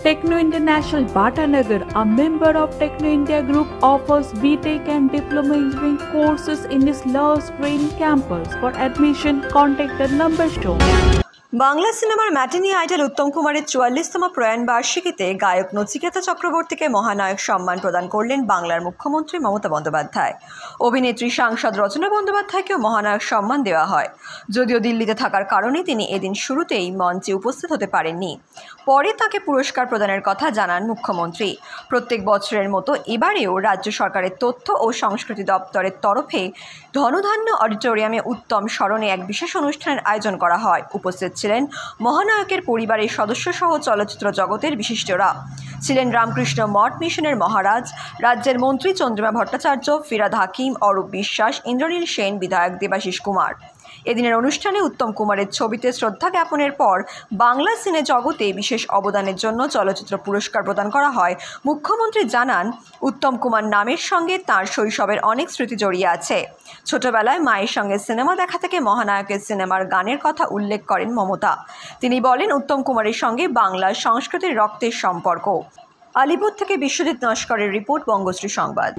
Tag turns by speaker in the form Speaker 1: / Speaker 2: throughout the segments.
Speaker 1: Techno International Bhatanagar, a member of Techno India Group, offers BTech and Diploma Engineering courses in its Love Green campus. For admission, contact the number shown.
Speaker 2: Bangla সিনেমার matinee idol উত্তম কুমারের ৪৪তম প্রয়াণ বার্ষিকীতে গায়ক নচিকেতা চক্রবর্তীকে মহানায়ক সম্মান প্রদান করলেন বাংলার মুখ্যমন্ত্রী মমতা বন্দ্যোপাধ্যায়। অভিনেত্রী সাংসদ রচনা বন্দ্যোপাধ্যায়কেও মহানায়ক সম্মান দেওয়া হয়। যদিও দিল্লিতে থাকার কারণে তিনি এদিন শুরুতেই মঞ্চে উপস্থিত হতে পারেননি। পরে তাকে পুরস্কার প্রদানের কথা জানান মুখ্যমন্ত্রী। প্রত্যেক বছরের মতো এবারেও রাজ্য সরকারের তথ্য ও সংস্কৃতি দপ্তরের তরফে ধনধান্য অডিটোরিয়ামে উত্তম স্মরণে এক বিশেষ অনুষ্ঠানের আয়োজন করা হয়। উপস্থিত ছিলেন মহানায়কের পরিবারের সদস্য সহ চলচ্চিত্র জগতের বিশিষ্টরা। ছিলেন রামকৃষ্ণ মঠ মিশনের মহারাজ, রাজ্যের মন্ত্রী চন্দ্রিমা ভট্টাচার্য, ফিরাদ হাকিম, অরূপ বিশ্বাস, ইন্দ্রনীল সেন, বিধায়ক দেবাশিস কুমার। এদিনের অনুষ্ঠানে উত্তম কুমারের ছবিতে শ্রদ্ধা জ্ঞাপনের পর বাংলা সিনে জগতে বিশেষ অবদানের জন্য চলচ্চিত্র পুরস্কার প্রদান করা হয়। মুখ্যমন্ত্রী জানান, উত্তম কুমার নামের সঙ্গে তাঁর শৈশবের অনেক স্মৃতি জড়িয়ে আছে। ছোটবেলায় মায়ের সঙ্গে সিনেমা দেখা থেকে মহানায়কের সিনেমার গানের কথা উল্লেখ করেন মমতা। তিনি বলেন, উত্তম কুমারের সঙ্গে বাংলার সংস্কৃতির রক্তের সম্পর্ক। আলিপুর থেকে বিশ্বজিৎ নস্করের রিপোর্ট, বঙ্গশ্রী সংবাদ।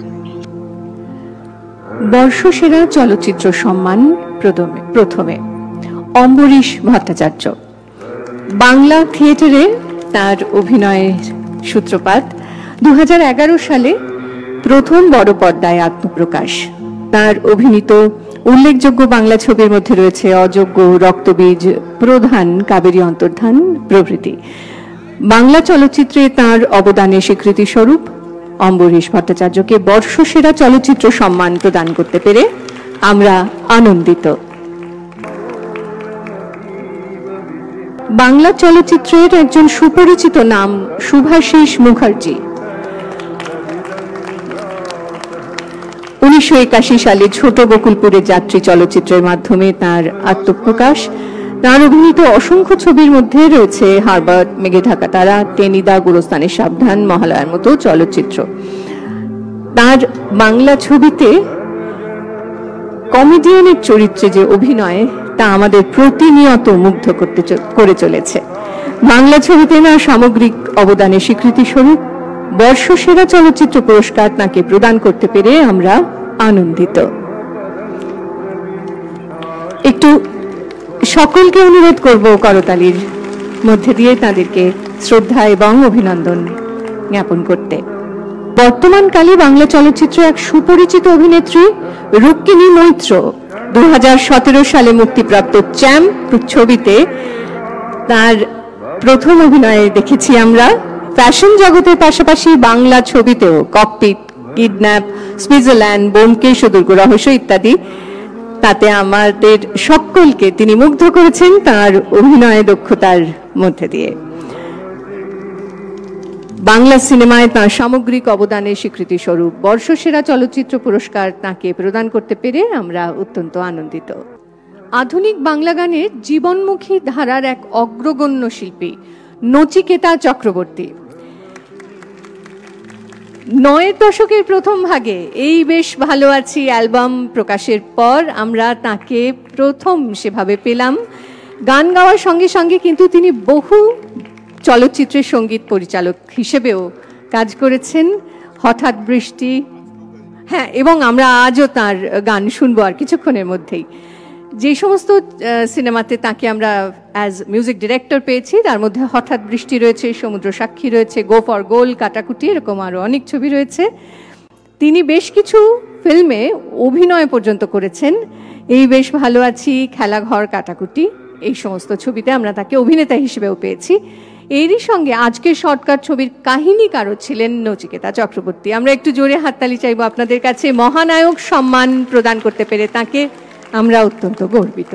Speaker 3: বর্ষসেরা চলচ্চিত্র সম্মান প্রথমে অম্বরীশ ভট্টাচার্য। বাংলা থিয়েটারে তার অভিনয়ের সূত্রপাত। 2011 সালে প্রথম বড় পর্দায় আত্মপ্রকাশ। তার অভিনীত উল্লেখযোগ্য বাংলা ছবির মধ্যে রয়েছে অযোগ্য, রক্তবীজ, প্রধান, কাবেরী অন্তর্ধান প্রভৃতি। বাংলা চলচ্চিত্রে তার অবদানের স্বীকৃতি স্বরূপ অম্বরীশ ভট্টাচার্যকে বর্ষসেরা চলচ্চিত্র সম্মান প্রদান করতে পেরে আমরা আনন্দিত। বাংলা চলচ্চিত্রের একজন সুপরিচিত নাম শুভাশিস মুখার্জি। 1981 সালে ছোট বকুলপুরের যাত্রী চলচ্চিত্রের মাধ্যমে তার আত্মপ্রকাশ। তার অভিনীত অসংখ্য ছবির মধ্যে রয়েছে হারবার্ট, মেঘে ঢাকা তারা, টেনিদা, গোরস্তানের সাবধান, মহালয়ার মতো চলচ্চিত্র। তার বাংলা ছবিতে কমেডিয়ানের চরিত্রে যে অভিনয়, তা আমাদের প্রতিনিয়ত মুগ্ধ করে চলেছে। বাংলা ছবিতে না সামগ্রিক অবদানের স্বীকৃতি স্বরূপ বর্ষসেরা চলচ্চিত্র পুরস্কার তাকে প্রদান করতে পেরে আমরা আনন্দিত। একটু সকলকে অনুরোধ করব করতালির মধ্যে দিয়ে তাদেরকে শ্রদ্ধা এবং অভিনন্দন জ্ঞাপন করতে। বর্তমানকালে বাংলা চলচ্চিত্রে এক সুপরিচিত অভিনেত্রী রুক্মিণী মৈত্র 2017 সালে মুক্তিপ্রাপ্ত চ্যাম্প ছবিতে তার প্রথম অভিনয়ে দেখেছি আমরা। ফ্যাশন জগতের পাশাপাশি বাংলা ছবিতেও ককপিট, কিডন্যাপ, সুইজারল্যান্ড, ব্যোমকেশ ও দুর্গ রহস্য ইত্যাদি, তাতে আমাদের সকলকে তিনি মুগ্ধ করেছেন তার অভিনয় দক্ষতার মধ্যে দিয়ে। বাংলা সিনেমায় তাঁর সামগ্রিক অবদানের স্বীকৃতি স্বরূপ বর্ষসেরা চলচ্চিত্র পুরস্কার তাকে প্রদান করতে পেরে আমরা অত্যন্ত আনন্দিত। আধুনিক বাংলা গানের জীবনমুখী ধারার এক অগ্রগণ্য শিল্পী নচিকেতা চক্রবর্তী। 9 দশকের প্রথম ভাগে এই বেশ ভালো আছি অ্যালবাম প্রকাশের পর আমরা তাকে প্রথম সেভাবে পেলাম। গান গাওয়ার সঙ্গে সঙ্গে কিন্তু তিনি বহু চলচ্চিত্রের সঙ্গীত পরিচালক হিসেবেও কাজ করেছেন। হঠাৎ বৃষ্টি, হ্যাঁ, এবং আমরা আজও তার গান শুনবো আর কিছুক্ষণের মধ্যেই। যে সমস্ত সিনেমাতে তাকে আমরা অ্যাজ মিউজিক ডিরেক্টর পেয়েছি তার মধ্যে হঠাৎ বৃষ্টি রয়েছে, সমুদ্র সাক্ষী রয়েছে, গো ফর গোল, কাটাকুটি, এরকম আরো অনেক ছবি রয়েছে। তিনি বেশ কিছু ফিল্মে অভিনয় পর্যন্ত করেছেন। এই বেশ ভালো আছি, খেলাঘর, কাটাকুটি, এই সমস্ত ছবিতে আমরা তাকে অভিনেতা হিসেবেও পেয়েছি। এরই সঙ্গে আজকের শর্টকাট ছবির কাহিনীকারও ছিলেন নচিকেতা চক্রবর্তী। আমরা একটু জোরে হাততালি চাইবো আপনাদের কাছে। মহানায়ক সম্মান প্রদান করতে পেরে তাকে আমরা অত্যন্ত গর্বিত।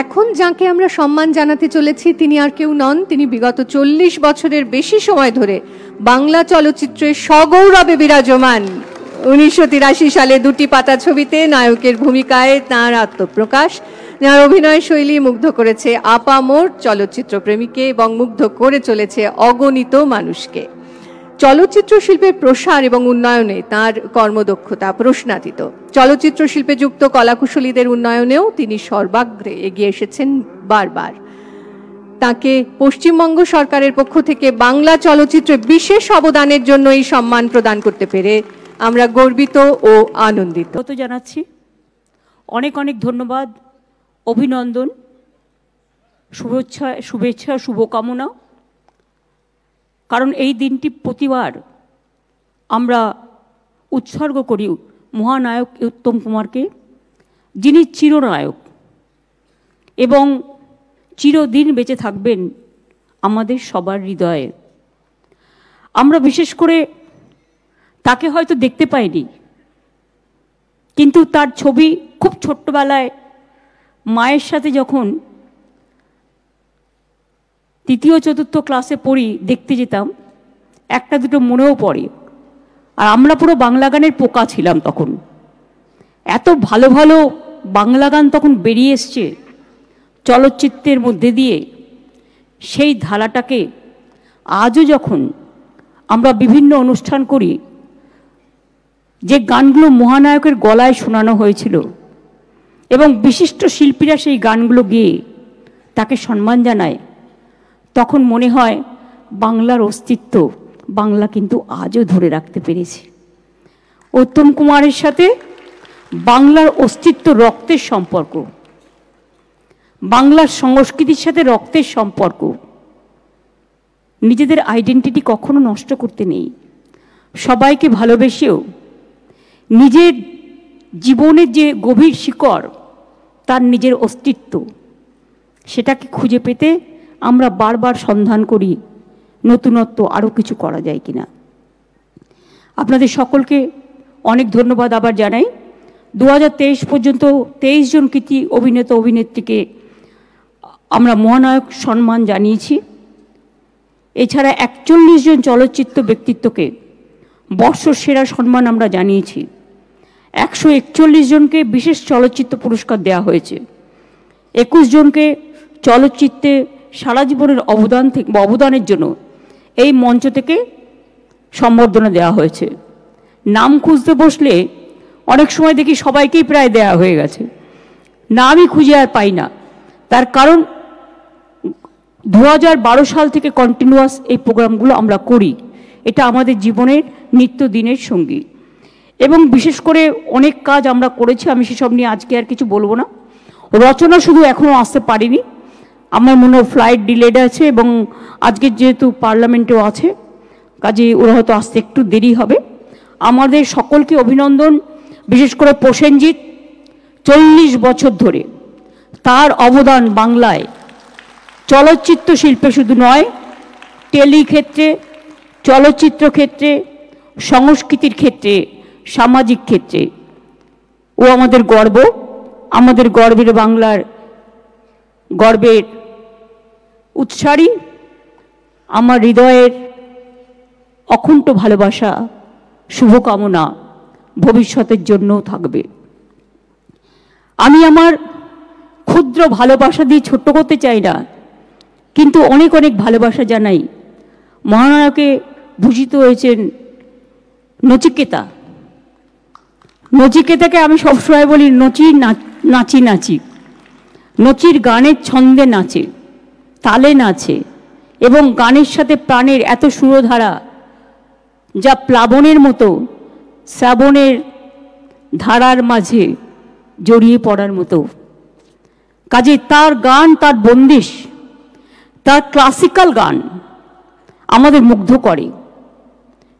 Speaker 3: এখন যাকে আমরা সম্মান জানাতে চলেছি তিনি আর কেউ নন, তিনি বিগত 40 বছরের বেশি সময় ধরে বাংলা চলচ্চিত্রের সগৌরবে বিরাজমান। 1983 সালে 2টি পাতা ছবিতে নায়কের ভূমিকায় তাঁর আত্মপ্রকাশ। যার অভিনয় শৈলী মুগ্ধ করেছে আপামোর চলচ্চিত্র প্রেমীকে এবং মুগ্ধ করে চলেছে অগণিত মানুষকে। চলচ্চিত্র শিল্পের প্রসার এবং উন্নয়নে তার কর্মদক্ষতা প্রশ্নাতীত। চলচ্চিত্র শিল্পে যুক্ত কলাকুশলীদের উন্নয়নেও তিনি সর্বাগ্রে এগিয়ে এসেছেন বারবার। তাকে পশ্চিমবঙ্গ সরকারের পক্ষ থেকে বাংলা চলচ্চিত্রে বিশেষ অবদানের জন্য এই সম্মান প্রদান করতে পেরে আমরা গর্বিত ও আনন্দিত
Speaker 4: জানাচ্ছি। অনেক অনেক ধন্যবাদ, অভিনন্দন, শুভেচ্ছা, শুভকামনা। কারণ এই দিনটি প্রতিবার আমরা উৎসর্গ করি মহানায়ক উত্তম কুমারকে, যিনি চিরনায়ক এবং চিরদিন বেঁচে থাকবেন আমাদের সবার হৃদয়ে। আমরা বিশেষ করে তাকে হয়তো দেখতে পাইনি, কিন্তু তার ছবি খুব ছোট্টবেলায় মায়ের সাথে যখন তৃতীয় চতুর্থ ক্লাসে পড়ি দেখতে যেতাম, একটা দুটো মনেও পড়ে। আর আমরা পুরো বাংলা গানের পোকা ছিলাম তখন। এত ভালো ভালো বাংলা গান তখন বেরিয়ে এসছে চলচ্চিত্রের মধ্যে দিয়ে। সেই ধারাটাকে আজও যখন আমরা বিভিন্ন অনুষ্ঠান করি, যে গানগুলো মহানায়কের গলায় শোনানো হয়েছিল এবং বিশিষ্ট শিল্পীরা সেই গানগুলো গেয়ে তাকে সম্মান জানায়, তখন মনে হয় বাংলার অস্তিত্ব বাংলা কিন্তু আজও ধরে রাখতে পেরেছে। উত্তম কুমারের সাথে বাংলার অস্তিত্ব রক্তের সম্পর্ক, বাংলার সংস্কৃতির সাথে রক্তের সম্পর্ক। নিজেদের আইডেন্টিটি কখনো নষ্ট করতে নেই। সবাইকে ভালোবেসেও নিজের জীবনের যে গভীর শিকড়, তার নিজের অস্তিত্ব, সেটাকে খুঁজে পেতে আমরা বারবার সন্ধান করি নতুনত্ব আরও কিছু করা যায় কিনা। আপনাদের সকলকে অনেক ধন্যবাদ আবার জানাই। 2023 পর্যন্ত 23 জন কৃতি অভিনেতা অভিনেত্রীকে আমরা মহানায়ক সম্মান জানিয়েছি। এছাড়া 41 জন চলচ্চিত্র ব্যক্তিত্বকে বর্ষসেরা সম্মান আমরা জানিয়েছি। 141 জনকে বিশেষ চলচ্চিত্র পুরস্কার দেওয়া হয়েছে। 21 জনকে চলচ্চিত্রে সারা জীবনের অবদানের জন্য এই মঞ্চ থেকে সম্বর্ধনা দেওয়া হয়েছে। নাম খুঁজতে বসলে অনেক সময় দেখি সবাইকেই প্রায় দেওয়া হয়ে গেছে, নামই খুঁজে আর পাই না। তার কারণ 2012 সাল থেকে কন্টিনিউয়াস এই প্রোগ্রামগুলো আমরা করি। এটা আমাদের জীবনের নিত্যদিনের সঙ্গী এবং বিশেষ করে অনেক কাজ আমরা করেছি। আমি সেসব নিয়ে আজকে আর কিছু বলবো না। রচনা শুধু এখনও আসতে পারিনি, আমার মনে হয় ফ্লাইট ডিলেড আছে এবং আজকে যেহেতু পার্লামেন্টেও আছে, কাজে ওরা হয়তো আসতে একটু দেরি হবে। আমাদের সকলকে অভিনন্দন। বিশেষ করে প্রসেনজিৎ 40 বছর ধরে তার অবদান বাংলায় চলচ্চিত্র শিল্পে শুধু নয়, টেলি ক্ষেত্রে, চলচ্চিত্র ক্ষেত্রে, সংস্কৃতির ক্ষেত্রে, সামাজিক ক্ষেত্রে ও আমাদের গর্ব, আমাদের গর্বের বাংলার গর্বের উৎসারী। আমার হৃদয়ের অকুণ্ঠ ভালোবাসা, শুভকামনা ভবিষ্যতের জন্যও থাকবে। আমি আমার ক্ষুদ্র ভালোবাসা দিয়ে ছোট্ট করতে চাই না, কিন্তু অনেক অনেক ভালোবাসা জানাই। মহানায়কে ভূষিত হয়েছেন নচিকেতা। নচিকেতাকে আমি সবসময় বলি নাচি নাচি। নচির গানের ছন্দে নাচে, তালে নাচে এবং গানের সাথে প্রাণের এত সুরধারা, যা প্লাবনের মতো শ্রাবণের ধারার মাঝে জড়িয়ে পড়ার মতো। কাজে তার গান, তার বন্দিশ, তার ক্লাসিক্যাল গান আমাদের মুগ্ধ করে।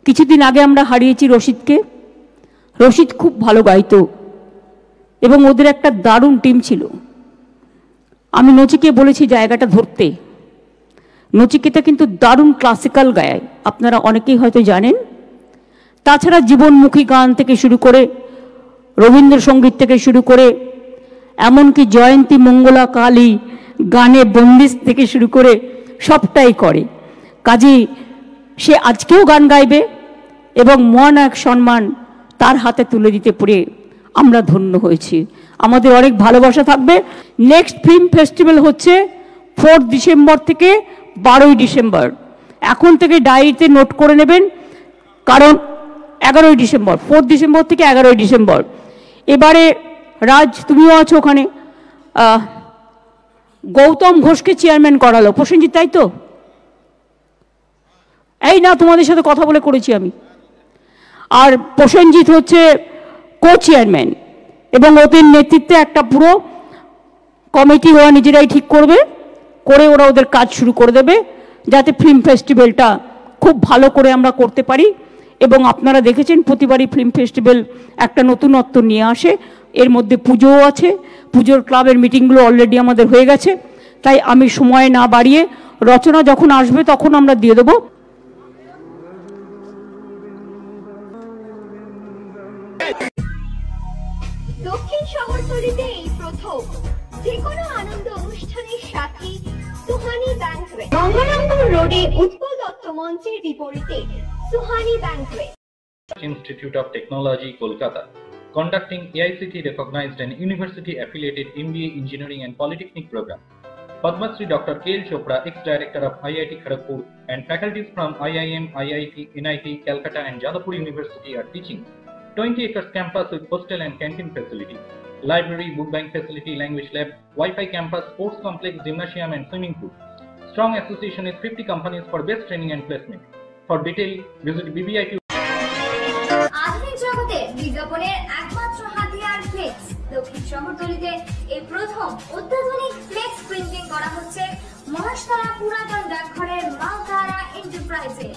Speaker 4: কিছুদিন আগে আমরা হারিয়েছি রশিদকে। রশিদ খুব ভালো গাইতো এবং ওদের একটা দারুণ টিম ছিল। আমি নচিকে বলেছি জায়গাটা ধরতে। নচিকেতা কিন্তু দারুণ ক্লাসিক্যাল গায়, আপনারা অনেকেই হয়তো জানেন। তাছাড়া জীবনমুখী গান থেকে শুরু করে, রবীন্দ্রসঙ্গীত থেকে শুরু করে, এমনকি জয়ন্তী মঙ্গলা কালী গানে বন্দিশ থেকে শুরু করে সবটাই করে। কাজেই সে আজকেও গান গাইবে এবং মহানায়ক সম্মান তার হাতে তুলে দিতে পেরে আমরা ধন্য হয়েছি। আমাদের অনেক ভালোবাসা থাকবে। নেক্সট ফিল্ম ফেস্টিভ্যাল হচ্ছে 4 ডিসেম্বর থেকে 12 ডিসেম্বর। এখন থেকে ডায়েরিতে নোট করে নেবেন। কারণ 11ই ডিসেম্বর, 4 ডিসেম্বর থেকে 11ই ডিসেম্বর। এবারে রাজ, তুমিও আছো ওখানে, গৌতম ঘোষকে চেয়ারম্যান করালো প্রসেনজিৎ, তাই তো? এই না, তোমাদের সাথে কথা বলে করেছি আমি। আর প্রসেনজিৎ হচ্ছে কো চেয়ারম্যান, এবং ওদের নেতৃত্বে একটা পুরো কমিটি ওরা নিজেরাই ঠিক করবে, করে ওরা ওদের কাজ শুরু করে দেবে, যাতে ফিল্ম ফেস্টিভ্যালটা খুব ভালো করে আমরা করতে পারি। এবং আপনারা দেখেছেন প্রতিবারই ফিল্ম ফেস্টিভ্যাল একটা নতুনত্ব নিয়ে আসে, এর মধ্যে পুজোও আছে, পুজোর ক্লাবের মিটিংগুলো অলরেডি আমাদের হয়ে গেছে। তাই আমি সময় না বাড়িয়ে, রচনা যখন আসবে তখন আমরা দিয়ে দেবো।
Speaker 5: দক্ষিণ শহরতলিতে এই প্রথম যেকোনো আনন্দ অনুষ্ঠানের সাথে সুহানি ব্যাংকুয়েট, গঙ্গারামপুর রোডে উৎপল দত্ত মঞ্চের বিপরীতে Suhani banquet.
Speaker 6: Institute of Technology, Kolkata, conducting AICTE recognized and university affiliated MBA Engineering and Polytechnic program. Padma Shri Dr. K.L. Chopra, ex-director of IIT Kharagpur, and faculties from IIM, IIT, NIT, Calcutta and Jadavpur University are teaching. 20 acres campus with hostel and canteen facility, library, book bank facility, language lab, Wi-Fi campus, sports complex, gymnasium and swimming pool. Strong association with 50 companies for best training and placement. For detail, visit BBIQ.
Speaker 5: আধুনিক জগতে বিজ্ঞাপনের একমাত্র হাতিয়ার flakes. দক্ষিণ শহরতলিতে এই প্রথম অত্যাধুনিক flakes printing করা হচ্ছে মহাশতলা পুরাতন ডাকঘরের মা তারা এন্টারপ্রাইজে।